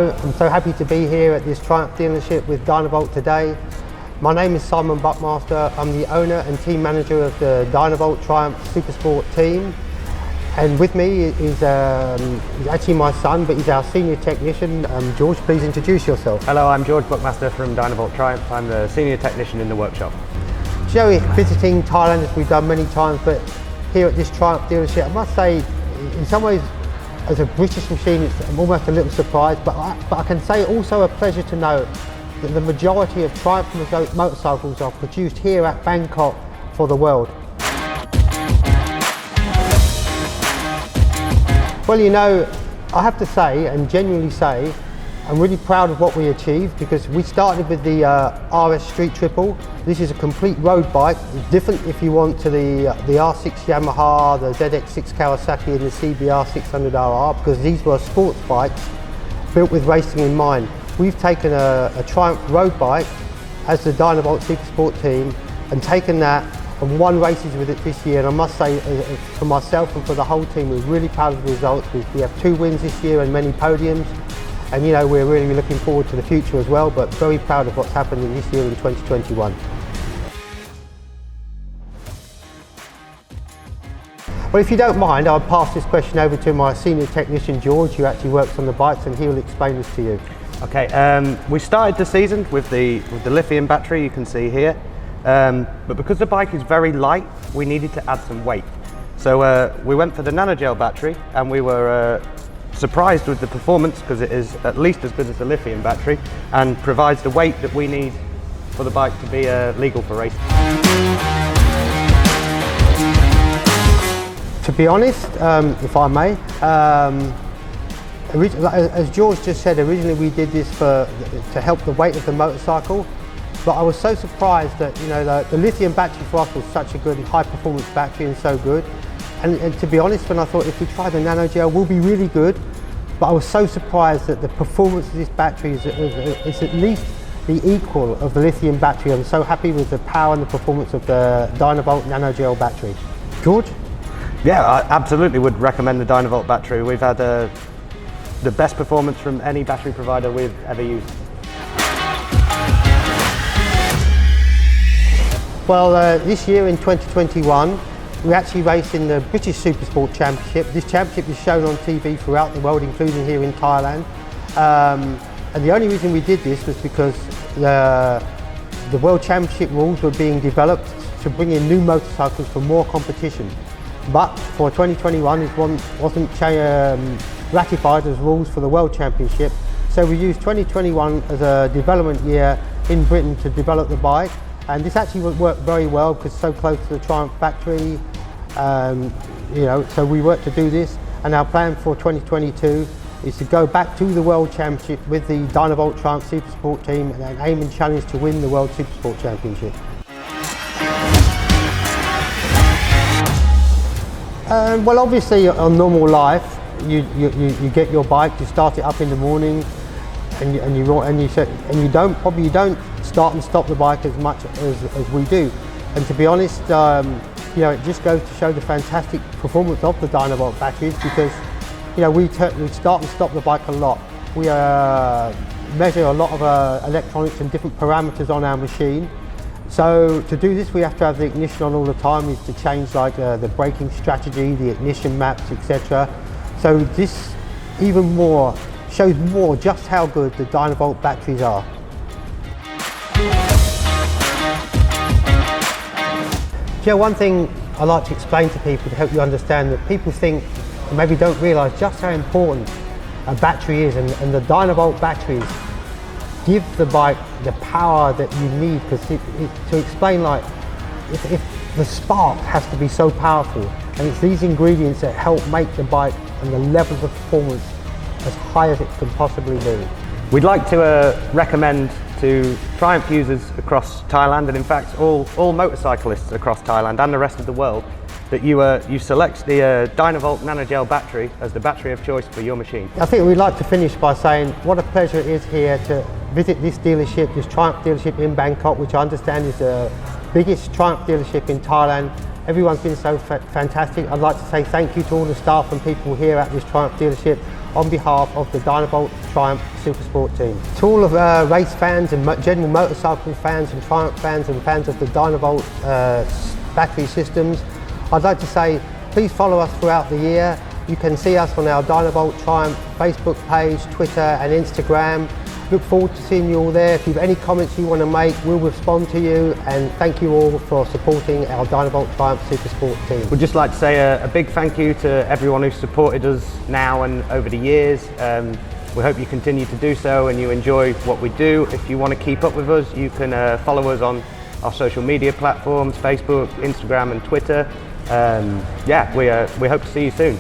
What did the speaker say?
I'm so happy to be here at this Triumph dealership with Dynavolt today. My name is Simon Buckmaster. I'm the owner and team manager of the Dynavolt Triumph Supersport team. And with me is actually my son, but he's our senior technician. George, please introduce yourself. Hello, I'm George Buckmaster from Dynavolt Triumph. I'm the senior technician in the workshop. Joey, visiting Thailand as we've done many times, but here at this Triumph dealership, I must say, in some ways, as a British machine, I'm almost a little surprised, but I can say also a pleasure to know that the majority of Triumph motorcycles are produced here at Bangkok for the world. Well, you know, I have to say, and genuinely say, I'm really proud of what we achieved because we started with the RS Street Triple. This is a complete road bike. It's different if you want to the R6 Yamaha, the ZX6 Kawasaki and the CBR 600RR because these were sports bikes built with racing in mind. We've taken a Triumph road bike as the Dynavolt Supersport team and taken that and won races with it this year, and I must say for myself and for the whole team we're really proud of the results. We have 2 wins this year and many podiums, and you know we're really looking forward to the future as well, but very proud of what's happened in this year in 2021. Well, if you don't mind, I'll pass this question over to my senior technician George, who actually works on the bikes, and he will explain this to you. Okay, we started the season with the lithium battery you can see here. But because the bike is very light, we needed to add some weight. So we went for the Nano Gel battery, and we were surprised with the performance because it is at least as good as the lithium battery and provides the weight that we need for the bike to be legal for racing. To be honest, if I may, as George just said, originally we did this to help the weight of the motorcycle. But I was so surprised that the lithium battery for us was such a good and high performance battery and so good. And to be honest, when I thought if we try the Nano Gel, we'll be really good. But I was so surprised that the performance of this battery is at least the equal of the lithium battery. I'm so happy with the power and the performance of the Dynavolt Nano Gel battery. George? Yeah, I absolutely would recommend the Dynavolt battery. We've had the best performance from any battery provider we've ever used. Well, this year in 2021, we actually raced in the British Supersport Championship. This championship is shown on TV throughout the world, including here in Thailand. And the only reason we did this was because the World Championship rules were being developed to bring in new motorcycles for more competition. But for 2021, it wasn't ratified as rules for the World Championship. So we used 2021 as a development year in Britain to develop the bike. And this actually worked very well because it's so close to the Triumph factory, so we worked to do this. And our plan for 2022 is to go back to the World Championship with the Dynavolt Triumph Supersport team and aim and challenge to win the World Supersport Championship. Well, obviously on normal life, you get your bike, you start it up in the morning, and you don't start and stop the bike as much as we do. And to be honest, it just goes to show the fantastic performance of the Dynavolt batteries because we start and stop the bike a lot. We measure a lot of electronics and different parameters on our machine. So to do this, we have to have the ignition on all the time. We have to change the braking strategy, the ignition maps, etc. So this even more shows more just how good the Dynavolt batteries are. One thing I like to explain to people to help you understand that people think and maybe don't realise just how important a battery is, and the Dynavolt batteries give the bike the power that you need, because to explain, like if the spark has to be so powerful, and it's these ingredients that help make the bike and the levels of performance as high as it can possibly be. We'd like to recommend to Triumph users across Thailand, and in fact all motorcyclists across Thailand and the rest of the world, that you select the Dynavolt Nano Gel battery as the battery of choice for your machine. I think we'd like to finish by saying what a pleasure it is here to visit this dealership, this Triumph dealership in Bangkok, which I understand is the biggest Triumph dealership in Thailand. Everyone's been so fantastic. I'd like to say thank you to all the staff and people here at this Triumph dealership. on behalf of the Dynavolt Triumph Supersport team. To all of race fans and general motorcycle fans and Triumph fans and fans of the Dynavolt battery systems, I'd like to say please follow us throughout the year. You can see us on our Dynavolt Triumph Facebook page, Twitter and Instagram. Look forward to seeing you all there. If you have any comments you want to make, we'll respond to you, and thank you all for supporting our Dynavolt Triumph Supersport team. We'd just like to say a big thank you to everyone who's supported us now and over the years. We hope you continue to do so and you enjoy what we do. If you want to keep up with us, you can follow us on our social media platforms, Facebook, Instagram and Twitter. We hope to see you soon.